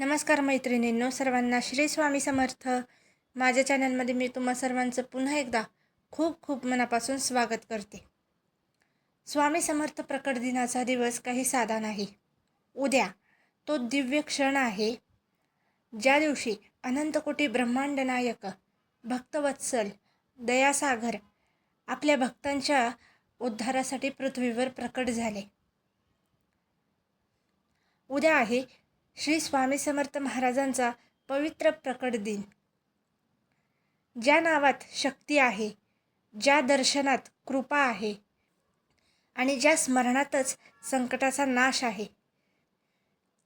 नमस्कार मैत्रिणींनो, सर्वांना श्री स्वामी समर्थ. माझ्या चॅनलमध्ये मी तुम्हा सर्वांचं पुन्हा एकदा खूप खूप मनापासून स्वागत करते. स्वामी समर्थ प्रकट दिनाचा दिवस काही साधा नाही. उद्या तो दिव्य क्षण आहे, ज्या दिवशी अनंतकोटी ब्रह्मांड नायक, भक्तवत्सल, दयासागर आपल्या भक्तांच्या उद्धारासाठी पृथ्वीवर प्रकट झाले. उद्या आहे श्री स्वामी समर्थ महाराजांचा पवित्र प्रकट दिन. ज्या नावात शक्ती आहे, ज्या दर्शनात कृपा आहे आणि ज्या स्मरणातच संकटाचा नाश आहे,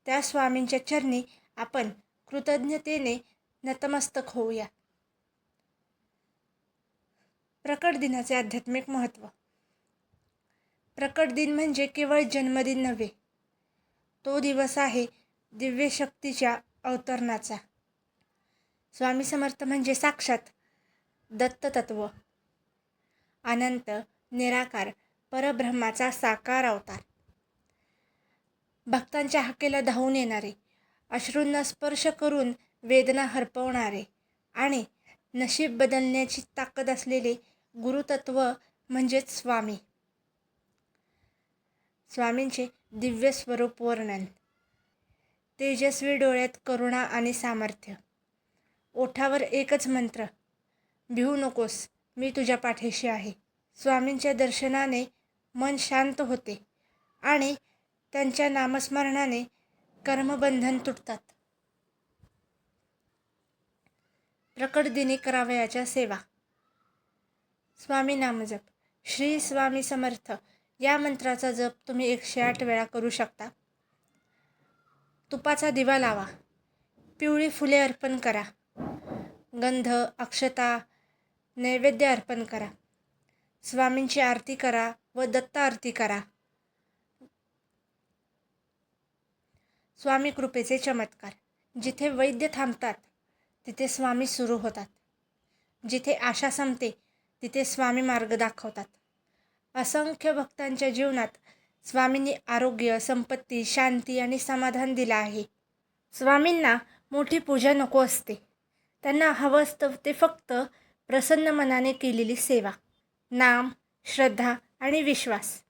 त्या स्वामींच्या चरणी आपण कृतज्ञतेने नतमस्तक होऊया. प्रकट दिनाचे आध्यात्मिक महत्त्व. प्रकट दिन म्हणजे केवळ जन्मदिन नव्हे, तो दिवस आहे दिव्य शक्तीच्या अवतरणाचा. स्वामी समर्थ म्हणजे साक्षात दत्ततत्व, अनंत निराकार परब्रह्माचा साकार अवतार. भक्तांच्या हाकेला धावून येणारे, अश्रूंना स्पर्श करून वेदना हरपवणारे आणि नशीब बदलण्याची ताकद असलेले गुरुतत्व म्हणजेच स्वामी. स्वामींचे दिव्य स्वरूप वर्णन. तेजस्वी डोळ्यात करुणा आणि सामर्थ्य, ओठावर एकच मंत्र, भिवू नकोस, मी तुझ्या पाठीशी आहे. स्वामींच्या दर्शनाने मन शांत होते आणि त्यांच्या नामस्मरणाने कर्मबंधन तुटतात. प्रकट दिनी करावयाच्या सेवा. स्वामी नामजप. श्री स्वामी समर्थ या मंत्राचा जप तुम्ही 108 वेळा करू शकता. तुपाचा दिवा लावा, पिवळी फुले अर्पण करा, गंध, अक्षता, नैवेद्य अर्पण करा, स्वामींची आरती करा व दत्त आरती करा. स्वामी कृपेचे चमत्कार. जिथे वैद्य थांबतात तिथे स्वामी सुरू होतात. जिथे आशा संपते तिथे स्वामी मार्ग दाखवतात. असंख्य भक्तांच्या जीवनात स्वामींनी आरोग्य, संपत्ती, शांती आणि समाधान दिलं आहे. स्वामींना मोठी पूजा नको असते, त्यांना हवं असतं ते फक्त प्रसन्न मनाने केलेली सेवा, नाम, श्रद्धा आणि विश्वास.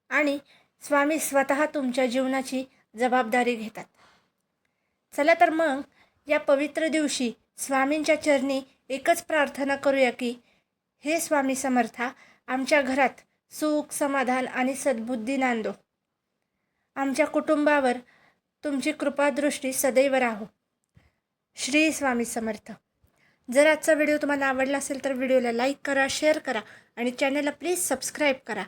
आणि स्वामी स्वतः तुमच्या जीवनाची जबाबदारी घेतात. चला तर मग या पवित्र दिवशी स्वामींच्या चरणी एकच प्रार्थना करूया की, हे स्वामी समर्था, आमच्या घरात सुख, समाधान आणि सद्बुद्धी नांदो. आमच्या कुटुंबावर तुमची कृपादृष्टी सदैव राहो. श्री स्वामी समर्थ. जर आजचा व्हिडिओ तुम्हाला आवडला असेल तर व्हिडिओला लाईक करा, शेअर करा आणि चॅनलला प्लीज सबस्क्राईब करा.